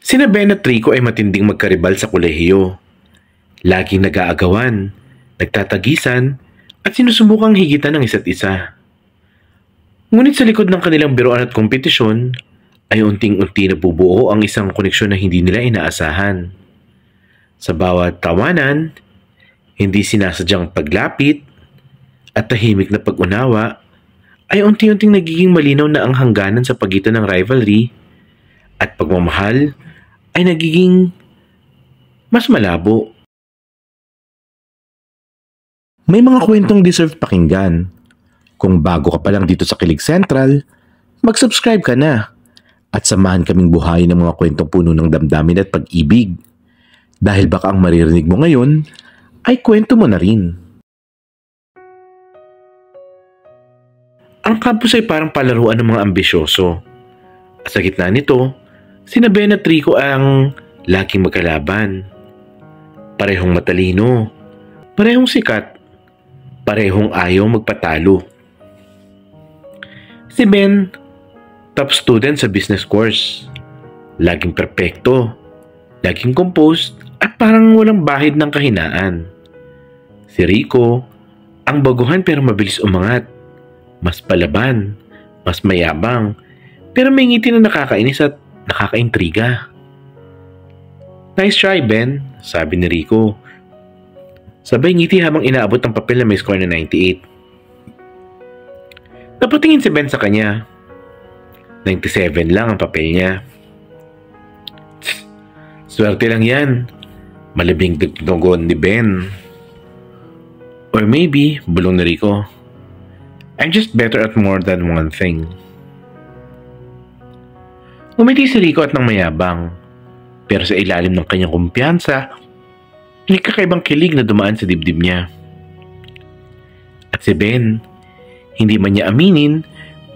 Sina Ben at Rico ay matinding magkaribal sa kolehiyo. Laging nag-aagawan, nagtatagisan, at sinusubukang higitan ng isa't isa. Ngunit sa likod ng kanilang biruan at kompetisyon, ay unting-unti nabubuo ang isang koneksyon na hindi nila inaasahan. Sa bawat tawanan, hindi sinasadyang paglapit, at tahimik na pag-unawa, ay unti-unting nagiging malinaw na ang hangganan sa pagitan ng rivalry at pagmamahal ay nagiging mas malabo. May mga kwentong deserve pakinggan. Kung bago ka pa lang dito sa Kilig Central, mag-subscribe ka na at samahan kaming buhayin ng mga kwentong puno ng damdamin at pag-ibig. Dahil baka ang maririnig mo ngayon ay kwento mo na rin. Ang campus ay parang palaruan ng mga ambisyoso. At sa gitna nito, sina Ben at Rico ang laging magkalaban. Parehong matalino, parehong sikat, parehong ayaw magpatalo. Si Ben, top student sa business course. Laging perpekto, laging composed, at parang walang bahid ng kahinaan. Si Rico, ang baguhan pero mabilis umangat. Mas palaban, mas mayabang, pero may ngiti na nakakainis at nakakaintriga. Nice try, Ben, sabi ni Rico. Sabay ngiti habang inaabot ang papel na may score na 98. Napatingin si Ben sa kanya. 97 lang ang papel niya. Swerte lang yan. Malabing dugtungon ni Ben. Or maybe, bulong ni Rico, I'm just better at more than one thing. Umiti si Rico at nang mayabang, pero sa ilalim ng kanyang kumpiyansa, may kakaibang kilig na dumaan sa dibdib niya. At si Ben, hindi man niya aminin,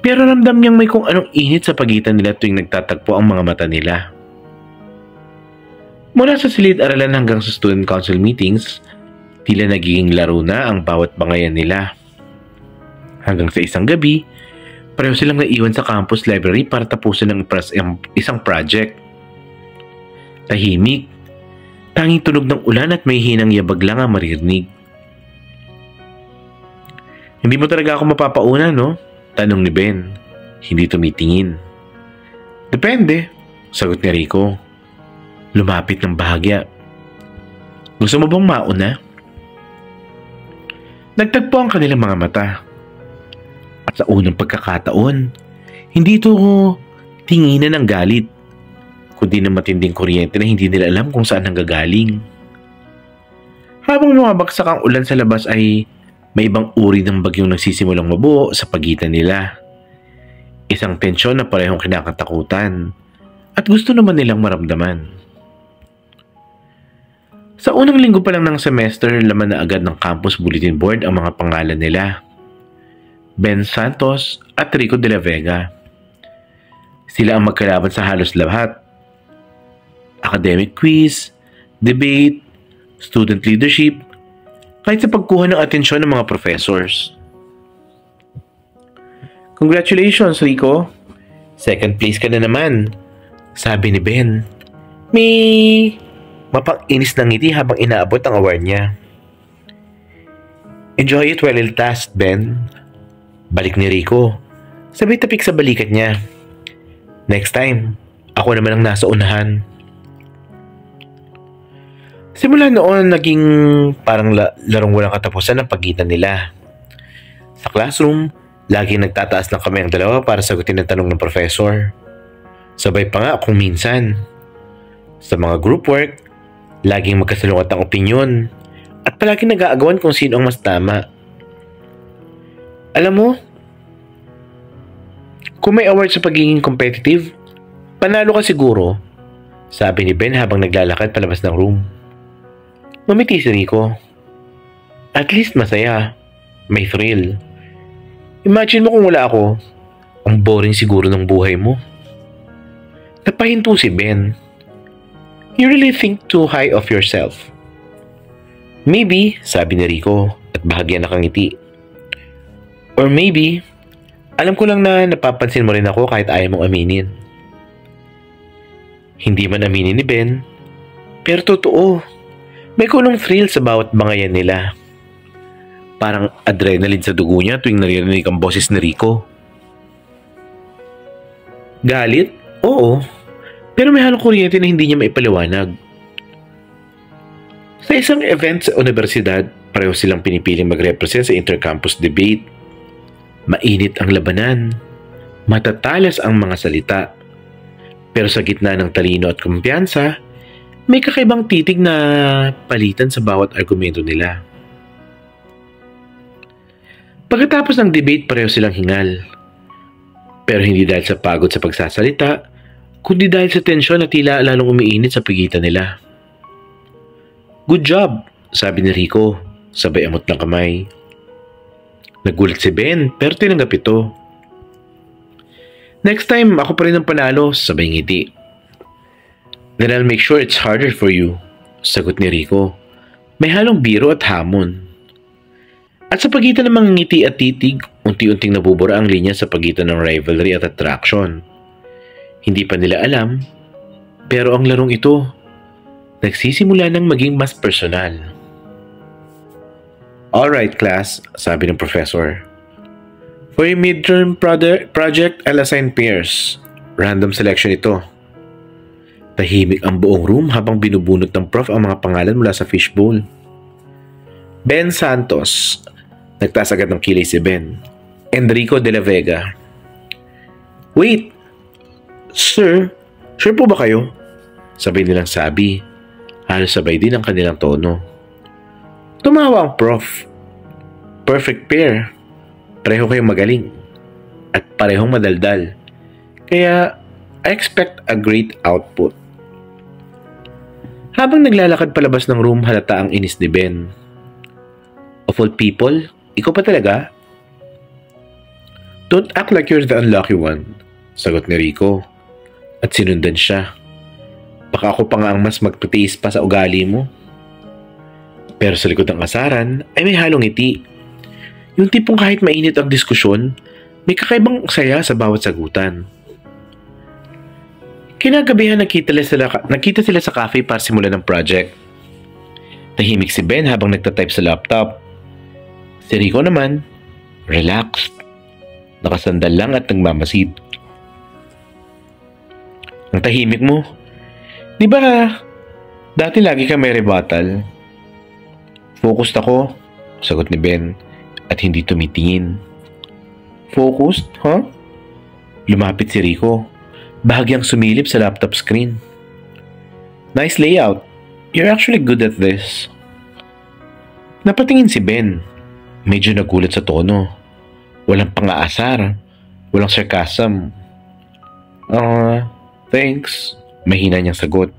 pero ramdam niyang may kung anong init sa pagitan nila tuwing nagtatagpo ang mga mata nila. Mula sa silid-aralan hanggang sa student council meetings, tila nagiging laro na ang bawat bangayan nila. Hanggang sa isang gabi, pareho silang naiwan sa campus library para tapusin ang isang project. Tahimik, tanging tunog ng ulan at may hinang yabag lang ang maririnig. Hindi mo talaga ako mapapauna, no? Tanong ni Ben. Hindi tumitingin. Depende, sagot ni Rico. Lumapit ng bahagya. Gusto mo bang mauna? Nagtagpo ang kanilang mga mata. At sa unang pagkakataon, hindi ito tinginan ng galit, kundi ng matinding kuryente na hindi nila alam kung saan nanggagaling. Habang bumabagsak ang ulan sa labas ay may ibang uri ng bagyong nagsisimulang mabuo sa pagitan nila. Isang tensyon na parehong kinakatakutan at gusto naman nilang maramdaman. Sa unang linggo pa lang ng semester, laman na agad ng campus bulletin board ang mga pangalan nila. Ben Santos at Rico de la Vega. Sila ang magkalaban sa halos lahat. Academic quiz, debate, student leadership, kahit sa pagkuha ng atensyon ng mga professors. Congratulations, Rico! Second place ka na naman, sabi ni Ben. May mapang-inis ng ngiti habang inaabot ang award niya. Enjoy it while it lasts, Ben. Balik ni Rico. Sabay tapik sa balikat niya. Next time, ako naman ang nasa unahan. Simula noon, naging parang larong walang katapusan ang pagitan nila. Sa classroom, laging nagtataas ng kamay ang dalawa para sagutin ang tanong ng professor. Sabay pa nga kung minsan. Sa mga group work, laging magkasalungat ang opinyon at palaging nag-aagawan kung sino ang mas tama. Alam mo, kung may award sa pagiging competitive, panalo ka siguro, sabi ni Ben habang naglalakad palabas ng room. Ngumiti si Rico. At least masaya, may thrill. Imagine mo kung wala ako, ang boring siguro ng buhay mo. Napahinto si Ben. You really think too high of yourself. Maybe, sabi ni Rico at bahagya nakangiti. Or maybe, alam ko lang na napapansin mo rin ako kahit ayaw mong aminin. Hindi man aminin ni Ben, pero totoo. May kulong thrill sa bawat bangayan nila. Parang adrenaline sa dugo niya tuwing naririnig ang boses ni Rico. Galit? Oo. Pero may halong kuryente na hindi niya maipaliwanag. Sa isang event sa universidad, pareho silang pinipiling mag-represent sa intercampus debate. Mainit ang labanan. Matatalas ang mga salita. Pero sa gitna ng talino at kumpiyansa, may kakaibang titig na palitan sa bawat argumento nila. Pagkatapos ng debate, pareho silang hingal. Pero hindi dahil sa pagod sa pagsasalita, kundi dahil sa tensyon na tila lalong umiinit sa pagitan nila. Good job, sabi ni Rico, sabay amot ng kamay. Nagulat si Ben, pero tinanggap ito. Next time, ako pa rin ang panalo, sabay ngiti. Then I'll make sure it's harder for you, sagot ni Rico. May halong biro at hamon. At sa pagitan ng mga ngiti at titig, unti-unting nabubura ang linya sa pagitan ng rivalry at attraction. Hindi pa nila alam, pero ang larong ito, nagsisimula ng maging mas personal. Alright class, sabi ng professor. For your midterm project, I'll assign pairs. Random selection ito. Tahimik ang buong room habang binubunot ng prof ang mga pangalan mula sa fishbowl. Ben Santos. Nagtaas agad ng kilay si Ben. Enrico de la Vega. Wait! Sir, sure po ba kayo? Sabay nilang sabi. Halos sabay din ang kanilang tono. Tumawa ang prof. Perfect pair. Pareho kayong magaling. At parehong madaldal. Kaya, I expect a great output. Habang naglalakad palabas ng room, halata ang inis ni Ben. Of all people, ikaw pa talaga? Don't act like you're the unlucky one, sagot ni Rico. At sinundan siya. Baka ako pa nga ang mas magtitiis pa sa ugali mo. Pero sa likod ng asaran ay may halong ngiti. Yung tipong kahit mainit ang diskusyon, may kakaibang saya sa bawat sagutan. Kinagabihan nakita sila sa cafe para simulan ng project. Tahimik si Ben habang nagtatype sa laptop. Si Rico naman, relaxed. Nakasandal lang at nagmamasid. Ang tahimik mo. Di ba dati lagi ka may rebuttal? Focused ako, sagot ni Ben at hindi tumitingin. Focused, huh? Lumapit si Rico. Bahagyang sumilip sa laptop screen. Nice layout. You're actually good at this. Napatingin si Ben. Medyo nagulat sa tono. Walang pang-aasar. Walang sarcasm. Thanks. Mahina niyang sagot.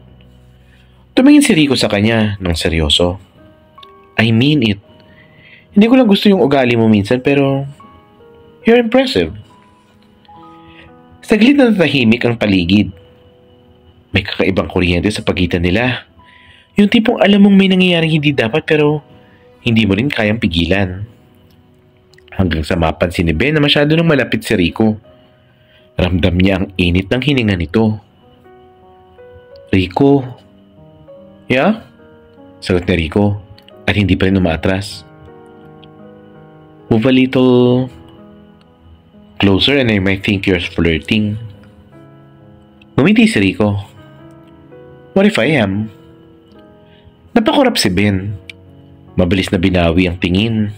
Tumingin si Rico sa kanya ng seryoso. I mean it. Hindi ko lang gusto yung ugali mo minsan pero you're impressive. Saglit na natahimik ang paligid. May kakaibang kuryente sa pagitan nila. Yung tipong alam mong may nangyayaring hindi dapat pero hindi mo rin kayang pigilan. Hanggang sa mapansin ni Ben na masyado nang malapit si Rico. Ramdam niya ang init ng hininga nito. Rico? Yeah? Sagot ni Rico at hindi pa rin umaatras. Move a little closer and I might think you're flirting. Ngumiti si Rico. What if I am? Napakurap si Ben. Mabilis na binawi ang tingin.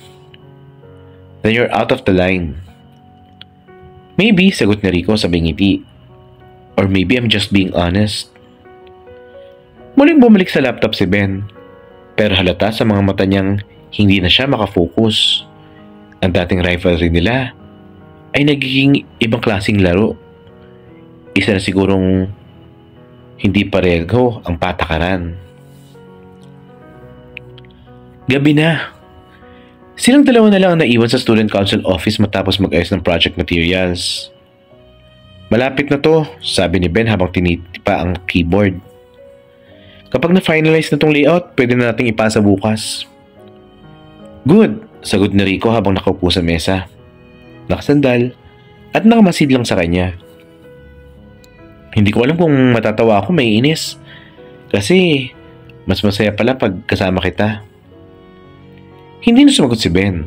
Then you're out of the line. Maybe, sagot ni Rico sabay ngiti. Or maybe I'm just being honest. Muling bumalik sa laptop si Ben. Pero halata sa mga mata niyang hindi na siya makafocus. Ang dating rivalry nila ay nagiging ibang klaseng laro. Isa na sigurong hindi pareho ang patakaran. Gabi na. Silang dalawa na lang ang naiwan sa student council office matapos mag-ayos ng project materials. Malapit na to, sabi ni Ben habang tinitipa ang keyboard. Kapag na-finalize na tong layout, pwede na nating ipasa bukas. Good, sagot ni Rico habang nakaupo sa mesa. Nakasandal at nakamasid lang sa kanya. Hindi ko alam kung matatawa ako, may inis. Kasi mas masaya pala pag kasama kita. Hindi na sumagot si Ben.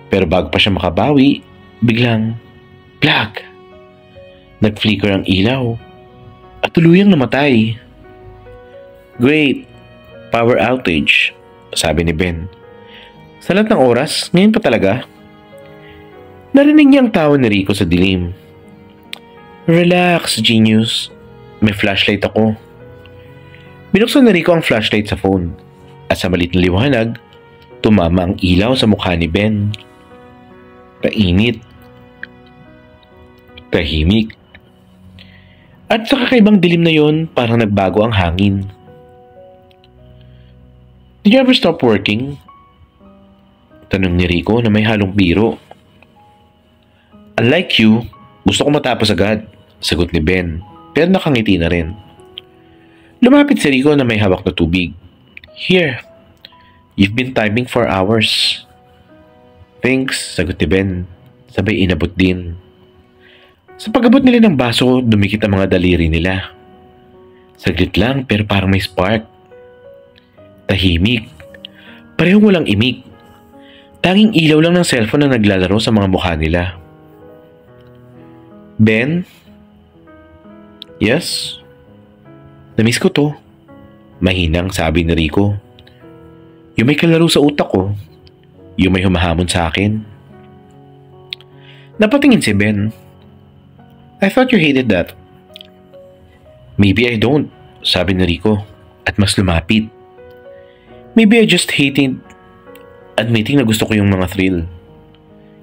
Pero bago pa siya makabawi, biglang, blag! Nag-flicker ang ilaw at tuluyang namatay. Great! Power outage, sabi ni Ben. Sa lahat ng oras, ngayon pa talaga? Narinig niya ang tawa ni Rico sa dilim. Relax, genius. May flashlight ako. Binuksan ni Rico ang flashlight sa phone at sa maliit na liwanag, tumama ang ilaw sa mukha ni Ben. Painit. Tahimik. At sa kakaibang dilim na yon, parang nagbago ang hangin. Did you ever stop working? Tanong ni Rico na may halong biro. Unlike you, gusto ko matapos agad, sagot ni Ben, pero nakangiti na rin. Lumapit si Rico na may hawak na tubig. Here, you've been typing for hours. Thanks, sagot ni Ben, sabay inabot din. Sa pag-abot nila ng baso, dumikit ang mga daliri nila. Saglit lang pero parang may spark. Tahimik. Parehong walang imik. Tanging ilaw lang ng cellphone na naglalaro sa mga mukha nila. Ben? Yes? Namiss ko to. Mahinang sabi ni Rico. Yung may kalaro sa utak ko. Yung may humahamon sa akin. Napatingin si Ben. I thought you hated that. Maybe I don't, sabi ni Rico at mas lumapit. Maybe I just hated admitting na gusto ko yung mga thrill.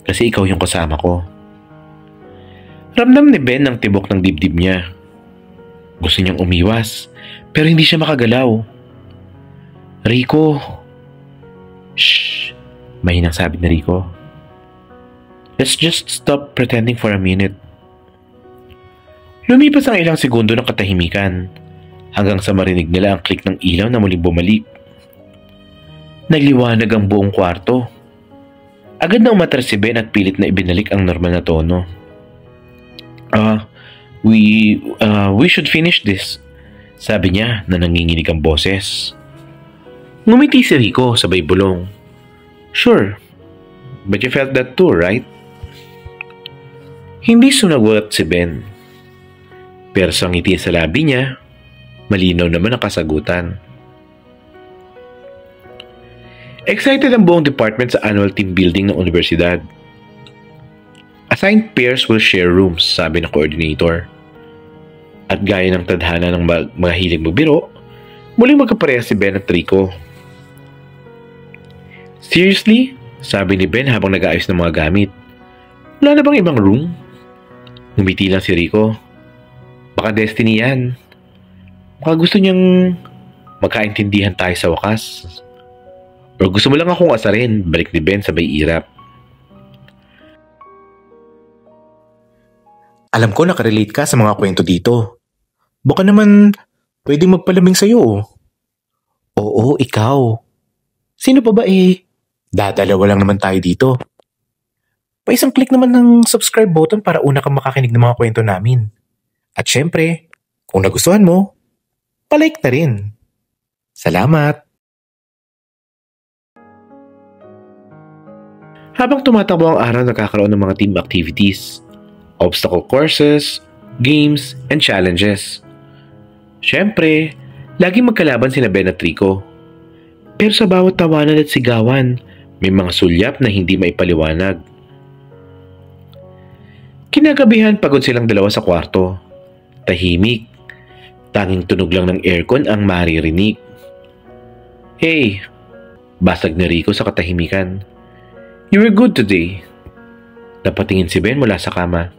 Kasi ikaw yung kasama ko. Ramdam ni Ben ang tibok ng dibdib niya. Gusto niyang umiwas, pero hindi siya makagalaw. Rico. Shh, mahinang sabi ni Rico. Let's just stop pretending for a minute. Lumipas ang ilang segundo ng katahimikan hanggang sa marinig nila ang click ng ilaw na muling bumalik. Nagliwanag ang buong kwarto. Agad na umatras si Ben at pilit na ibinalik ang normal na tono. We should finish this, sabi niya na nanginginig ang boses. Ngumiti si Rico sabay bulong. Sure, but you felt that too, right? Hindi sumagot si Ben. Pero sa ngiti sa labi niya, malinaw naman ang kasagutan. Excited ang buong department sa annual team building ng universidad. Assigned pairs will share rooms, sabi ng coordinator. At gaya ng tadhana ng mga hilig magbiro, muling magkapareha si Ben at Rico. Seriously? Sabi ni Ben habang nag-aayos ng mga gamit. Wala na bang ibang room? Ngumiti lang si Rico. Baka destiny yan. Baka gusto niyang magkaintindihan tayo sa wakas. O gusto mo lang akong asarin, balik ni Ben sabay irap. Alam ko nakarelate ka sa mga kwento dito. Baka naman pwedeng magpalamig sa'yo. Oo, ikaw. Sino pa ba eh? Dadalawa lang naman tayo dito. Pa-isang click naman ng subscribe button para una kang makakinig ng mga kwento namin. At syempre, kung nagustuhan mo, palike na rin. Salamat! Habang tumatakbo ang araw, nakakaroon ng mga team activities, obstacle courses, games, and challenges. Syempre, laging magkalaban sina Ben at Rico. Pero sa bawat tawanan at sigawan, may mga sulyap na hindi maipaliwanag. Kinagabihan pagod silang dalawa sa kwarto. Tahimik. Tanging tunog lang ng aircon ang maririnig. Hey! Basag ni Rico sa katahimikan. You were good today. Napatingin si Ben mula sa kama.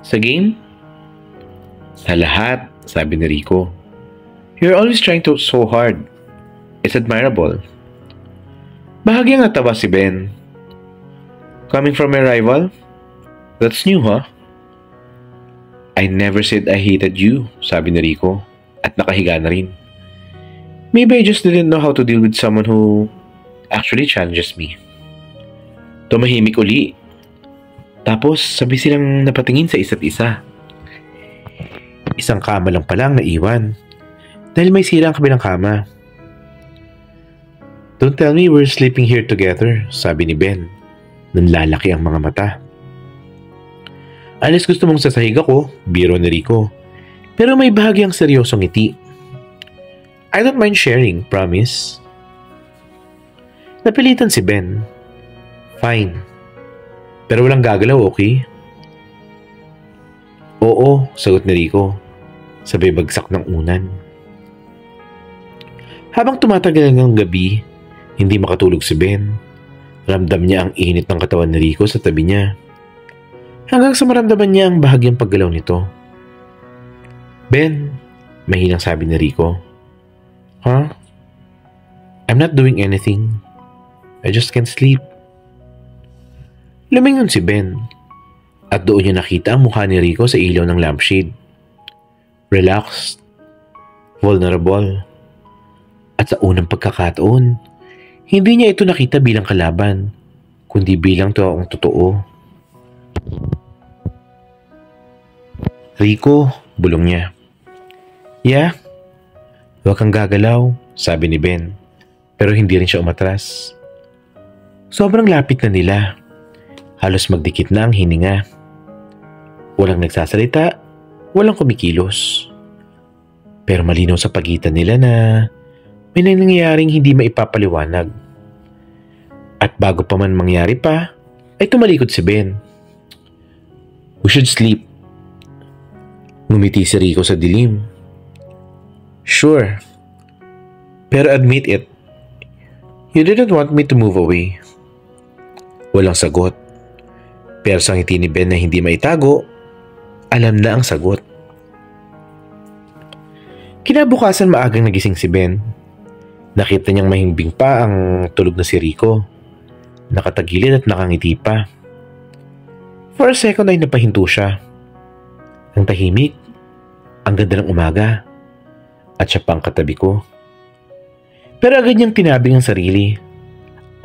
Sa game? Sa lahat, sabi ni Rico. You're always trying to so hard. It's admirable. Bahagyang natawa si Ben. Coming from a rival? That's new, huh? I never said I hated you, sabi ni Rico, at nakahiga na rin. Maybe I just didn't know how to deal with someone who actually challenges me. Tumahimik uli. Tapos sabi silang napatingin sa isa't isa. Isang kama lang pala ang naiwan dahil may sira ang kabilang kama. "Don't tell me we're sleeping here together," sabi ni Ben. Nanlalaki ang mga mata. "Alis gusto mong sasahig ako," biro ni Rico. Pero may bahagyang seryosong ngiti. "I don't mind sharing, promise." Napilitan si Ben. "Fine. Pero walang gagalaw, okay?" "Oo," sagot ni Rico. Sabay bagsak ng unan. Habang tumatagal ng gabi, hindi makatulog si Ben. Ramdam niya ang init ng katawan ni Rico sa tabi niya. Hanggang sa maramdaman niya ang bahagyang paggalaw nito. "Ben," mahinang sabi ni Rico. "Huh? I'm not doing anything. I just can't sleep." Lumingon si Ben at doon niya nakita ang mukha ni Rico sa ilaw ng lampshade. Relaxed, vulnerable, at sa unang pagkakataon, hindi niya ito nakita bilang kalaban, kundi bilang taong totoo. "Rico," bulong niya. "Yeah?" "Huwag kang gagalaw," sabi ni Ben, pero hindi rin siya umatras. Sobrang lapit na nila. Halos magdikit na ang hininga. Walang nagsasalita, walang kumikilos. Pero malinaw sa pagitan nila na may nangyayaring hindi maipapaliwanag. At bago pa man mangyari pa, ay tumalikod si Ben. "We should sleep." Ngumiti si Rico sa dilim. "Sure. Pero admit it, you didn't want me to move away." Walang sagot. Pero sa ngiti ni Ben na hindi maitago, alam na ang sagot. Kinabukasan maagang nagising si Ben. Nakita niyang mahimbing pa ang tulog na si Rico. Nakatagilid at nakangiti pa. For a second ay napahinto siya. Ang tahimik, ang ganda ng umaga, at siya pang katabi ko. Pero agad niyang tinabing ang sarili.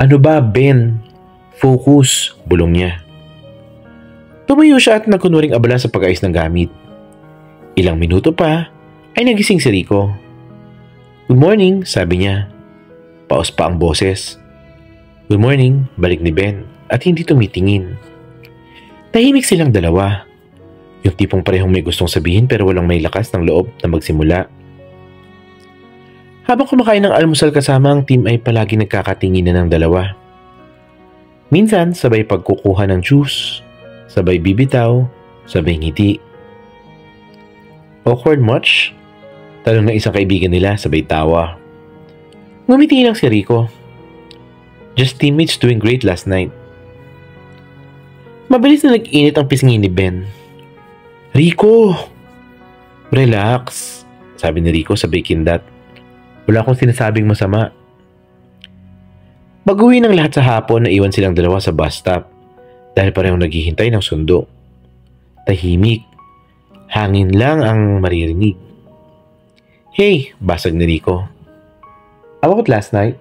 "Ano ba, Ben? Focus," bulong niya. Tumayo siya at nagkunwaring abala sa pag-ayos ng gamit. Ilang minuto pa ay nagising si Rico. "Good morning," sabi niya. Paos pa ang boses. "Good morning," balik ni Ben at hindi tumitingin. Tahimik silang dalawa. Yung tipong parehong may gustong sabihin pero walang may lakas ng loob na magsimula. Habang kumakain ng almusal kasama ang team ay palagi nagkakatinginan ng dalawa. Minsan sabay pagkukuha ng juice, sabay bibitaw, sabay ngiti. "Awkward much?" Tanong ng isang kaibigan nila, sabay tawa. Ngumiti lang si Rico. "Just teammates doing great last night." Mabilis na nag-init ang pisngi ni Ben. "Rico! Relax," sabi ni Rico sabay kindat. "Wala akong sinasabing masama." Pag-uwi ng lahat sa hapon, naiwan silang dalawa sa bus stop dahil parehong naghihintay ng sundo. Tahimik. Hangin lang ang maririnig. "Hey," basag ni Rico. "About last night?"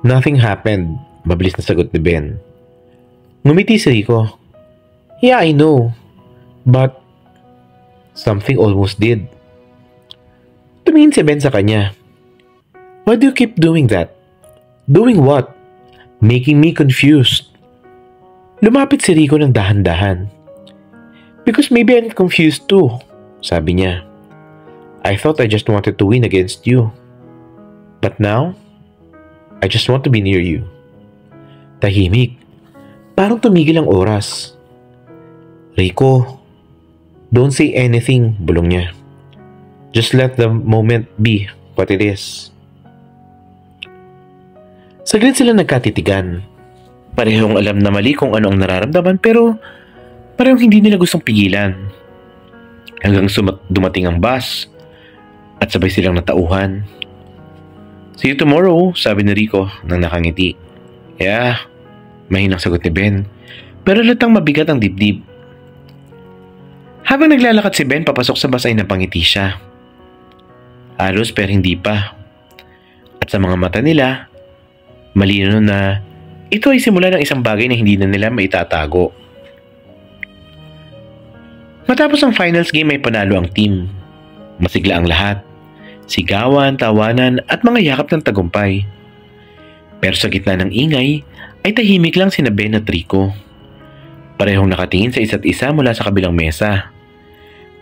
"Nothing happened," mabilis na sagot ni Ben. Ngumiti si Rico. "Yeah, I know. But something almost did." Tumingin si Ben sa kanya. "Why do you keep doing that?" "Doing what?" "Making me confused." Lumapit si Rico ng dahan-dahan. "Because maybe I'm confused too," sabi niya. "I thought I just wanted to win against you. But now, I just want to be near you." Tahimik. Parang tumigil ang oras. "Rico, don't say anything," bulong niya. "Just let the moment be what it is." Saglit sila nagkatitigan. Parehong alam na mali kung ano ang nararamdaman pero parehong hindi nila gustong pigilan. Hanggang dumating ang bus at sabay silang natauhan. "See you tomorrow," sabi ni Rico nang nakangiti. "Yeah," mahinang sagot ni Ben, pero latang mabigat ang dibdib. Habang naglalakad si Ben papasok sa bus ay napangiti siya. Halos pero hindi pa. At sa mga mata nila, malinaw na ito ay simula ng isang bagay na hindi na nila maitatago. Matapos ang finals game ay panalo ang team. Masigla ang lahat. Sigawan, tawanan at mga yakap ng tagumpay. Pero sa gitna ng ingay ay tahimik lang sina Ben at Rico. Parehong nakatingin sa isa't isa mula sa kabilang mesa.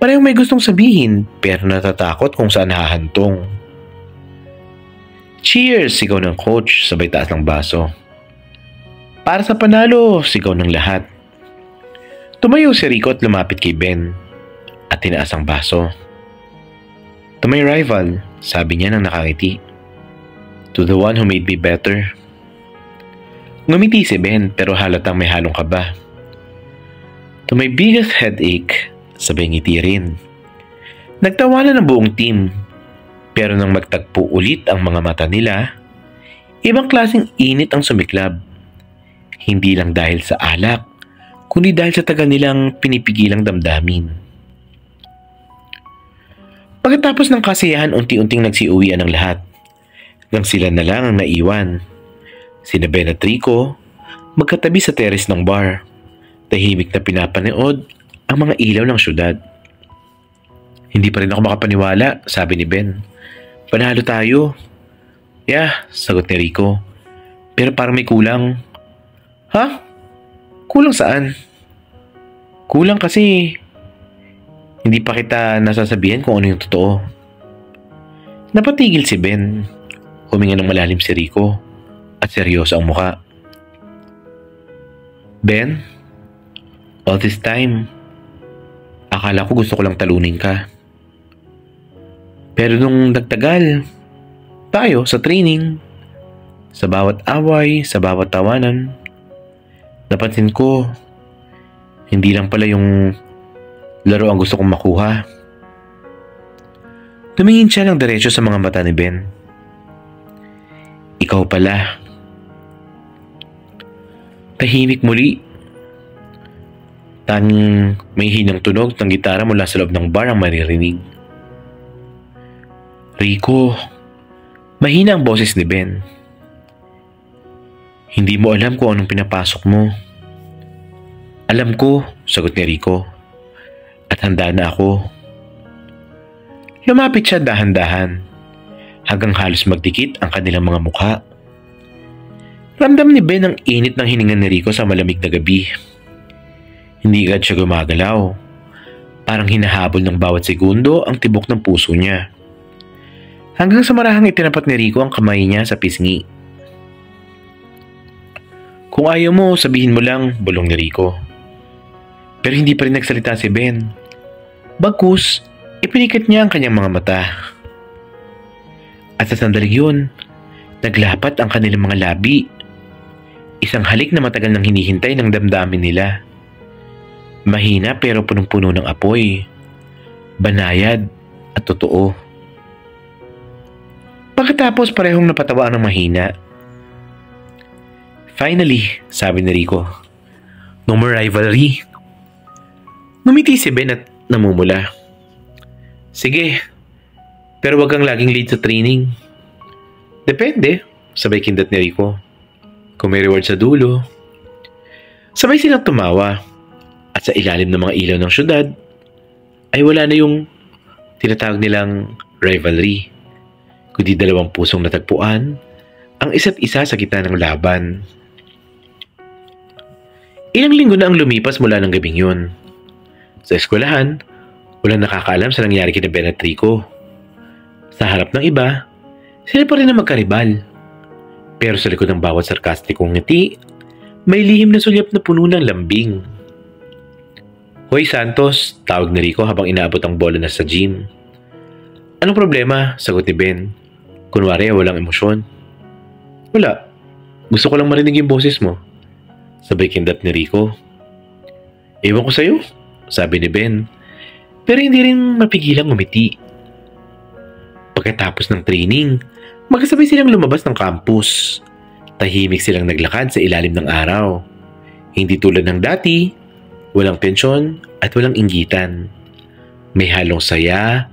Parehong may gustong sabihin pero natatakot kung saan hahantong. Cheers! Sigaw ng coach sabay taas ng baso. Para sa panalo! Sigaw ng lahat. Tumayo si Rico at lumapit kay Ben at tinaas ang baso. To my rival, sabi niya nang nakangiti. To the one who made me better. Ngumiti si Ben pero halatang may halong kaba. To my biggest headache, sabay ngiti rin. Nagtawanan ang buong team. Pero nang magtagpo ulit ang mga mata nila, ibang klaseng init ang sumiklab. Hindi lang dahil sa alak, kundi dahil sa tagal nilang pinipigilang damdamin. Pagkatapos ng kasiyahan, unti-unting nagsiuwian ang lahat. Hanggang sila na lang ang naiwan. Sina Ben at Rico, magkatabi sa terrace ng bar. Tahimik na pinapanood ang mga ilaw ng syudad. Hindi pa rin ako makapaniwala, sabi ni Ben. Panalo tayo. Yeah, sagot ni Rico. Pero parang may kulang. Ha? Kulang saan? Kulang kasi hindi pa kita nasasabihan kung ano yung totoo. Napatigil si Ben. Huminga ng malalim si Rico at seryoso ang muka. Ben, all this time, akala ko gusto ko lang talunin ka. Pero nung nagtagal, tayo sa training, sa bawat away, sa bawat tawanan, napansin ko, hindi lang pala yung laro ang gusto kong makuha. Tumingin siya ng diretso sa mga mata ni Ben. Ikaw pala. Tahimik muli. Tanging may hinang tunog ng gitara mula sa loob ng bar ang maririnig. Rico, mahina ang boses ni Ben. Hindi mo alam kung anong pinapasok mo. Alam ko, sagot ni Rico. At handa na ako. Lumapit siya dahan-dahan hanggang halos magdikit ang kanilang mga mukha. Ramdam ni Ben ang init ng hininga ni Rico sa malamig na gabi. Hindi agad siya gumagalaw. Parang hinahabol ng bawat segundo ang tibok ng puso niya. Hanggang sa marahang itinapat ni Rico ang kamay niya sa pisngi. Kung ayaw mo, sabihin mo lang, bulong ni Rico. Pero hindi pa rin nagsalita si Ben. Bagkus, ipinikat niya ang kanyang mga mata. At sa sandaling yun, naglapat ang kanilang mga labi. Isang halik na matagal nang hinihintay ng damdamin nila. Mahina pero punong-puno ng apoy. Banayad at totoo. Pagkatapos parehong napatawaan ng mahina. Finally, sabi ni Rico. No more rivalry. Ngumiti si Ben at namumula. Sige, pero wag kang laging late sa training. Depende, sabay kindat ni Rico. Kung may reward sa dulo. Sabay silang tumawa at sa ilalim ng mga ilaw ng syudad ay wala na yung tinatawag nilang rivalry, kundi dalawang pusong natagpuan ang isa't isa sa gitna ng laban. Ilang linggo na ang lumipas mula ng gabing yun. Sa eskwelahan, walang nakakaalam sa nangyari kina Ben at Rico. Sa harap ng iba, sila pa rin ang magkaribal. Pero sa likod ng bawat sarkastikong ngiti, may lihim na sulyap na puno ng lambing. Hoy Santos, tawag ni Rico habang inaabot ang bola na sa gym. Anong problema? Sagot ni Ben. Kunwari walang emosyon. Wala. Gusto ko lang marinig yung boses mo. Sabay kindat ni Rico. Ewan ko sa'yo, sabi ni Ben. Pero hindi rin mapigilang umiti. Pagkatapos ng training, magkasabay silang lumabas ng campus. Tahimik silang naglakad sa ilalim ng araw. Hindi tulad ng dati, walang tensyon at walang inggitan. May halong saya,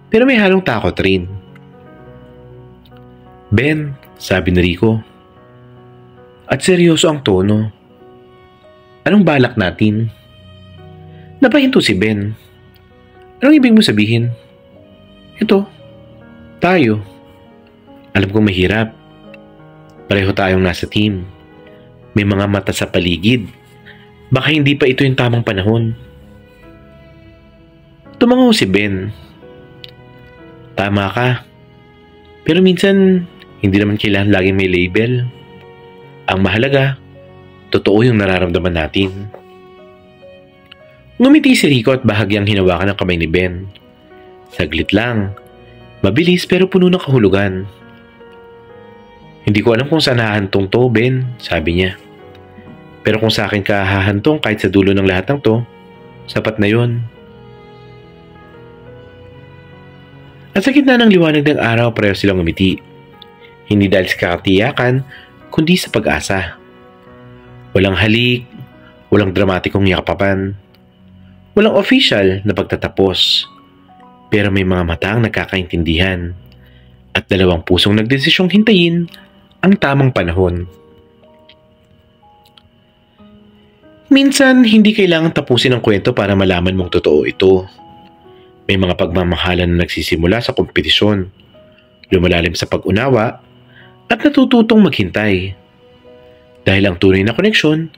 pero may halong takot rin. Ben, sabi ni Rico. At seryoso ang tono. Anong balak natin? Napahinto si Ben. Anong ibig mo sabihin? Ito, tayo. Alam kong mahirap. Pareho tayong nasa team. May mga mata sa paligid. Baka hindi pa ito yung tamang panahon. Tumango si Ben. Tama ka. Pero minsan, hindi naman kailangan laging may label. Ang mahalaga, totoo yung nararamdaman natin. Ngumiti si Rico at bahagyang hinawakan ang kamay ni Ben. Saglit lang. Mabilis pero puno ng kahulugan. Hindi ko alam kung saan hahantong to, Ben, sabi niya. Pero kung sa akin ka hahantong kahit sa dulo ng lahat ng to, sapat na yon. At sa gitna ng liwanag ng araw, pareho silang ngumiti. Hindi dahil sa kakatiyakan, kundi sa pag-asa. Walang halik, walang dramatikong yakapapan, walang official na pagtatapos. Pero may mga mata ang nagkakaintindihan at dalawang pusong nagdesisyong hintayin ang tamang panahon. Minsan, hindi kailangan tapusin ang kwento para malaman mong totoo ito. May mga pagmamahalan na nagsisimula sa kompetisyon, lumalalim sa pag-unawa, at natututong maghintay. Dahil ang tunay na koneksyon,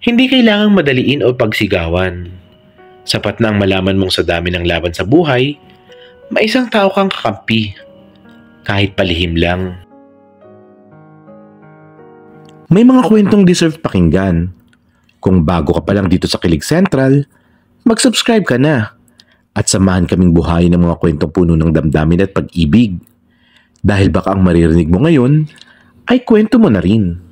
hindi kailangang madaliin o pagsigawan. Sapat na ang malaman mong sa dami ng laban sa buhay, may isang tao kang kakampi, kahit palihim lang. May mga kwentong deserve pakinggan. Kung bago ka pa lang dito sa Kilig Central, mag-subscribe ka na at samahan kaming buhayin ng mga kwentong puno ng damdamin at pag-ibig. Dahil baka ang maririnig mo ngayon ay kwento mo na rin.